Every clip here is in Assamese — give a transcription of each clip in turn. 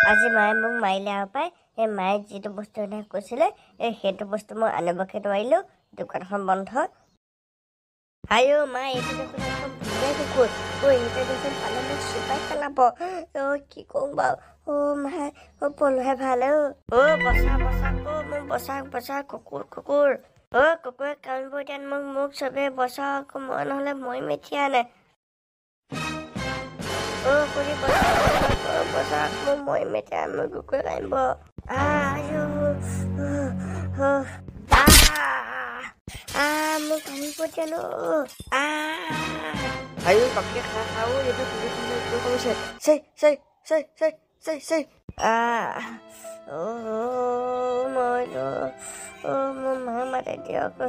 আজি মায়ে মোক মাৰিলে আৰু পাই সেই মায়ে যিটো বস্তু এনে কৈছিলে সেইটো বস্তু মই আনিবকে নোৱাৰিলোঁ দোকানখন বন্ধ আইও মা এইটো দেখোন একদম ধুনীয়া কুকুৰ এইটো দেখোন পালে মোক চুপাই পেলাব কি কওঁ বাৰু মা পলুহে ভাল বচা বচা মোক বচা কুকুৰ কুকুৰে কামুৰিব এতিয়া মোক চবে বচাওক মই নহ'লে মই মেথিয়া নাই খুৰী বচা মোক মই মেথিয়া মোৰ কুকুৰে কামুৰিব মোক কামুৰিব জানো আয়ো বাপকে খাওঁ এইটো কৰিছে মইতো মোৰ মা মাতে দিয়ক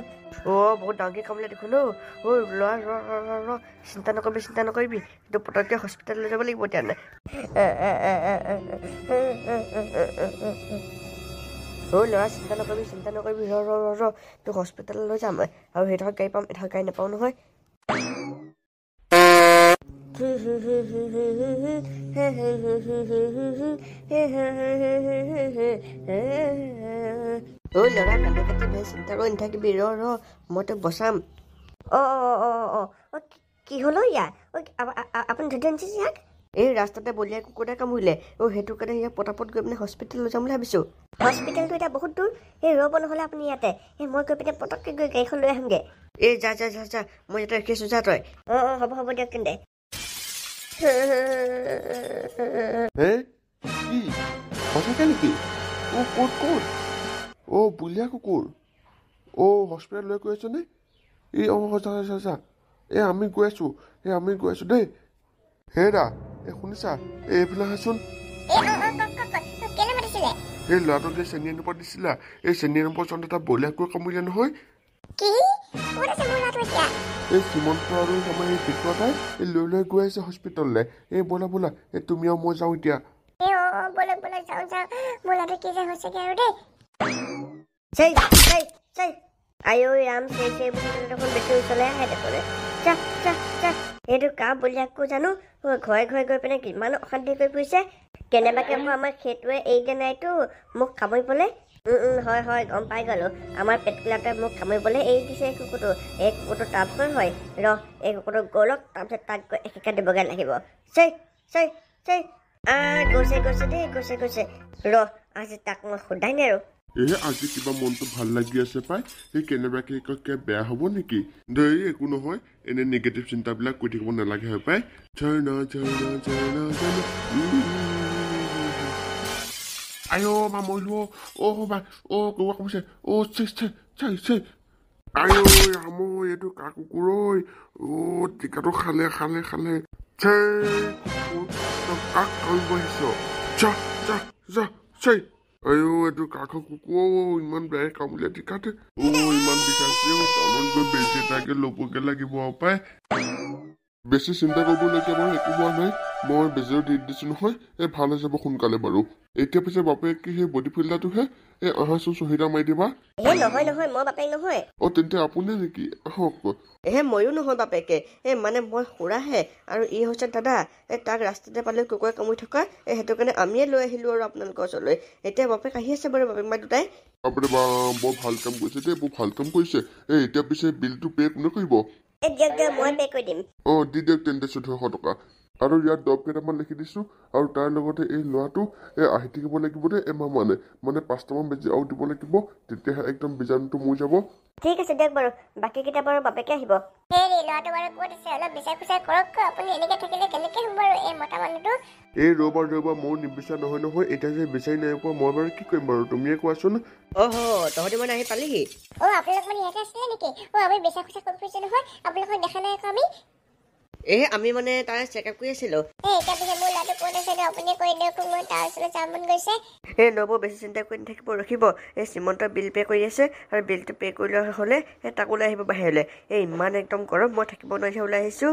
বহুত ডাঙৰকৈ কামলৈ দেখোন ল'ৰা ৰ চিন্তা নকৰিবি এইটো পটককৈ হস্পিটেললৈ যাব লাগিব তেতিয়াহ'লে ল'ৰা চিন্তা নকৰিবি ৰ তোক হস্পিটেললৈ যাম আৰু সেইডোখৰ গাড়ী পাম এডোখৰ গাড়ী নাপাওঁ নহয় ল'ৰা কান্দি কাটি ভাই চিন্তা কৰি নাথাকিবি ৰ মই তোক বচাম কি হ'লো ইয়াৰ আপুনি ধৰি আনিছে ইয়াক এই ৰাস্তাতে বলিয়াই কুকুৰ এটা কামুৰিলে সেইটো কাৰণে ইয়াক পটাপট গৈ পিনে হস্পিটেললৈ যাম বুলি ভাবিছোঁ হস্পিটেলটো এতিয়া বহুত দূৰ ৰ'ব নহ'লে আপুনি ইয়াতে মই গৈ পিনে পটককৈ গৈ গাড়ীখন লৈ আহিমগৈ যা মই ইয়াতে ৰাখি আছোঁ যা তই হ'ব দিয়ক তেন্তে সঁচাকে নেকি ক'ত বুলিয়া কুকুৰ হস্পিটেল লৈ গৈ আছনে যা আমি গৈ আছোঁ দেই হেৰা শুনিছা এইফালে আহাচোন এই ল'ৰাটোক যে চেনী নম্বৰ দিছিলা এই চেনী নম্বৰ চন্দ্ৰ এটা বলিয়া কুকুৰ কামুৰিলে নহয় এই শ্ৰীমন্ত আৰু আমাৰ এই পিতৃতাই লৈ গৈ আছে হস্পিটেললৈ ব'লা তুমি আৰু মই যাওঁ এতিয়া এইটো কা বলিয়াকো জানো ঘৰে গৈ পিনে কিমান অশান্তি কৰি ফুৰিছে কেনেবাকে আকৌ আমাৰ সেইটোৱে এৰি দিয়া নাইতো মোক কামুৰিবলৈ হয় গম পাই গ'লো আমাৰ পেটবিলাকে মোক কামুৰিবলৈ এৰি দিছে এই কুকুৰটো তাৰপিছত হয় এই কুকুৰটো গ'লক তাৰপিছত তাক গৈ একেকা দিবগৈ লাগিব গৈছে আজি তাক মই সোধাই নাই আৰু আজি কিবা মনটো ভাল লাগি আছে পাই কেনেবাকে বেয়া হ'ব নেকি দেই একো নহয় এনে নিগেটিভ চিন্তাবিলাক কৰি থাকিব নালাগে হয় পাই আইও মা মৰিলো কুকুৰ কামুৰিছে এইটো কা কুকুৰ টিকাটো খালে কাক কামুৰিব আহিছ এইটো কাষৰ কুকুৰ ইমান বেয়া কামুৰিলে টিকাতে ইমান বিষাইছে গৈ বেজি এটাকে ল'বগে লাগিব পাই বেছি চিন্তা কৰিবলগীয়া বাৰু একো হোৱা নাই মই বেজিও দি দিছো নহয় ভাল হৈ যাব সোনকালে বাৰু এতিয়া পিছে বাপেকে সেই বডি ফিল্ডাৰটোহে আহাচোন চহিদা মাৰি দিবা নহয় মই বাপেক নহয় তেন্তে আপুনি নেকি আহক ময়ো নহয় বাপেকে মানে মই খুৰাহে আৰু ই হৈছে দাদা তাক ৰাস্তাতে পালে কুকুৰে কামুৰি থকা সেইটো কাৰণে আমিয়ে লৈ আহিলো আৰু আপোনালোকৰ ওচৰলৈ এতিয়া বাপেক আহি আছে বাৰু বাপেক মা দুটাই আপুনি বৰ ভাল কাম কৰিছে দেই বৰ ভাল কাম কৰিছে এতিয়া পিছে বিলটো পে' কোনে কৰিব মই পে' কৰি দিম দি দিয়ক তেন্তে ১৪০০ টকা আৰু ইয়াত দৰৱ কেইটামান লিখি দিছো আৰু তাৰ লগতে এই ল'ৰাটো আহি থাকিব লাগিব দেই এমাহ মানে ৫টামান বেজি আৰু দিব লাগিব তেতিয়াহে একদম বীজাণুটো মৰি যাব ঠিক আছে দিয়ক বাৰু বাকী কেইটা বাৰু বাপেকে আহিব ল'ৰাটো বাৰু ক'ত আছে অলপ বিচাৰ খুচাৰ কৰক আপুনি এনেকে থাকিলে কেনেকে হ'ব বাৰু এই মতা মানুহটো ৰ'বা মোৰ নিবিচাৰ নহয় এতিয়া যে বিচাৰি নাই পোৱা মই বাৰু কি কৰিম বাৰু তুমিয়ে কোৱাচোন তহঁতি মানে আহি পালিহি আপোনালোক মানে ইয়াতে আছিলে নেকি আমি বিচাৰ খুচাৰ কৰি ফুৰিছো নহয় আপোনালোকক দেখা নাই আকৌ আমি মানে তাৰ চেকআপ কৰি আছিলো নব বেছি চিন্তা কৰি নাথাকিব ৰখিব শ্ৰীমন্ত বিল পে' কৰি আছে আৰু বিলটো পে' কৰি লোৱা হ'লে তাক ওলাই আহিব বাহিৰলৈ ইমান একদম গৰম মই থাকিব নোৱাৰি ওলাই আহিছো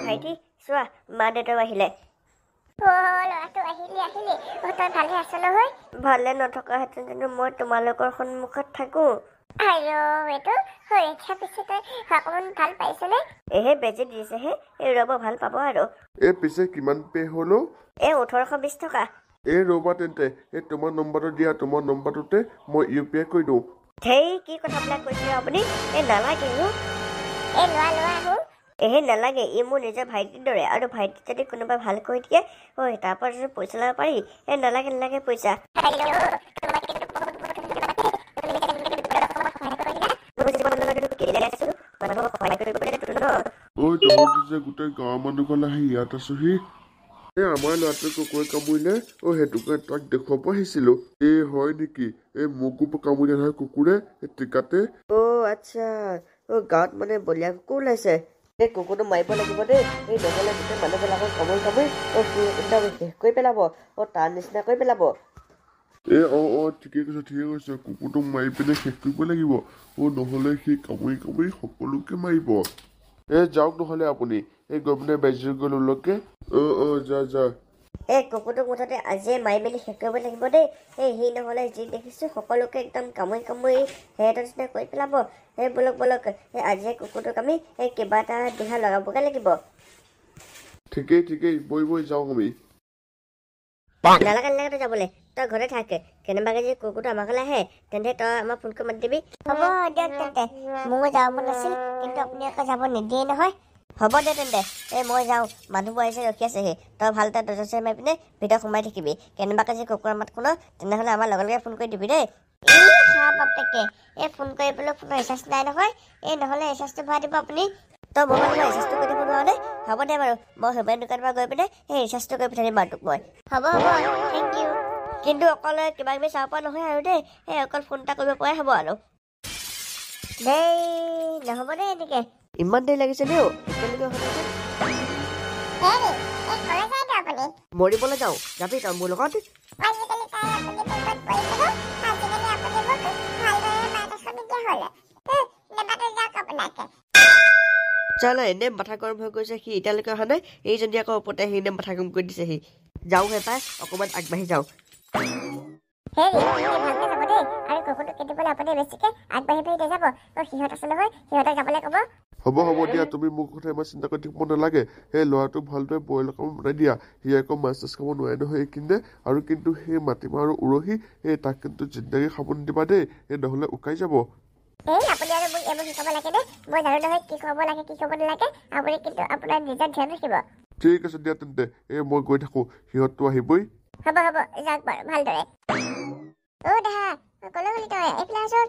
ভাইটি চোৱা মা দেউতাও আহিলে ভালে নথকাহেঁতেন কিন্তু মই তোমালোকৰ সন্মুখত থাকো বেজি দিছেহে ৰ'ব ভাল পাব আৰু পিছে কিমান পে' হ'ল 1820 টকা এই ৰ'বা তেন্তে এই তোমাৰ নম্বৰটো দিয়া তোমাৰ নম্বৰটোতে মই UPI কৰি দিওঁ ধেই কি কথাবিলাক কৈছে আপুনি নালাগে লোৱা এই নালাগে ই মোৰ নিজৰ ভাইটিৰ দৰে আৰু ভাইটিক যদি কোনোবাই ভাল কৰি দিয়ে তাৰ পৰা যদি পইচা ল'ব পাৰি নালাগে পইচা ঐ তহঁতি যে গোটেই গাঁৱৰ মানুহ গ'লে আহি ইয়াত আছোহি এই আমাৰ ল'ৰাটোৱে কুকুৰে কামুৰিলে সেইটোকে তাক দেখুৱাব আহিছিলো এই হয় নেকি এই মোকো কামুৰিলে নহয় কুকুৰে টিকাতে আচ্ছা গাঁৱত মানে বলীয়া কুকুৰ ওলাইছে এই কুকুৰটো মাৰিব লাগিব দেই এই নহ'লে গোটেই মানুহবিলাকক কামুৰি সি একদম শেষ কৰি পেলাব তাৰ নিচিনা কৰি পেলাব ঠিকে কৈছে কুকুৰটো মাৰি পিনে শেষ কৰিব লাগিব নহ'লে সি কামুৰি সকলোকে মাৰিব যাওক নহ'লে আপুনি গৈ পিনে বেজি গৈ লকে যা এই কুকুৰটোক মুঠতে আজিয়ে মাৰি মেলি শেষ কৰিব লাগিব দেই সি নহ'লে যি দেখিছোঁ সকলোকে একদম কামুৰি সিহঁতৰ নিচিনা কৰি পেলাব বলক আজিয়ে কুকুৰটোক আমি কিবা এটা দিহা লগাবগৈ লাগিব ঠিকেই বৈ যাওঁ আমি নালাগে তই যাবলৈ তই ঘৰতে থাকে কেনেবাকে যদি কুকুৰটো আমাৰ ঘৰলৈ আহে তেন্তে তই আমাক ফোন কৰি মাতি দিবি হ'ব দিয়ক তেন্তে মোৰো যাব মন আছিল কিন্তু আপুনি আকৌ যাব নিদিয়ে নহয় হ'ব দে তেন্তে মই যাওঁ মানুহবোৰ আহিছে ৰখি আছেহি তই ভালদৰে দৰ্জা চৰ্জা মাৰি পিনে ভিতৰত সোমাই থাকিবি কেনেবাকে যদি কুকুৰৰ মাত শুন তেনেহ'লে আমাৰ লগে ফোন কৰি দিবি দেই বাপেকে ফোন কৰিবলৈ ফোনৰ ৰিচাৰ্জ নাই নহয় নহ'লে ৰিচাৰ্জটো ভৰাই দিব আপুনি তই মোবাইলৰ ৰিচাৰ্জটো কৰি দিব নোৱাৰ নে হ'ব দে বাৰু মই সেইবাৰ দোকানৰ পৰা গৈ পিনে ৰিচাৰ্জটো কৰি পঠাই দিম বাৰু তোক মই হ'ব থেংক ইউ কিন্তু অকল কিবা কিবি চাব পৰা নহয় আৰু দেই অকল ফোন এটা কৰিব পৰাই হ'ব আৰু দেই নহ'ব দেই এনেকে ইমান দেৰি লাগিছে দেই মৰিবলৈ যাওঁ যাবি তই মোৰ লগত চালা এনে মাথা গৰম হৈ গৈছে সি এতিয়ালৈকে অহা নাই এইজনী আকৌ ওপৰতে আহি এনে মাথা গৰম কৰি দিছেহি যাওঁ পাই অকণমান আগবাঢ়ি যাওঁ হ'ব দিয়া তুমি মোক কথা ইমান চিন্তা কৰি থাকিব নালাগে সেই ল'ৰাটো ভালদৰে বইল কাম বনাই দিয়া সি আকৌ মাছ চাছ খাব নোৱাৰে নহয় এইখিনিতে আৰু কিন্তু সেই মাটিমাহ আৰু উৰহি তাক কিন্তু জিন্দাগী খাব নিদিবা দেই নহ'লে উকাই যাব আপুনি আৰু মোক এইবোৰ শিকাব লাগে দেই মই জানো নহয় কি খাব লাগে কি খাব নালাগে আপুনি কিন্তু আপোনাৰ নিজৰ ধ্যান ৰাখিব ঠিক আছে দিয়া তেন্তে মই গৈ থাকো সিহঁতটো আহিবই হ'ব যাওক বাৰু ভালদৰে দেহা ক'লৈ গ'লি তই এইফালে আছোন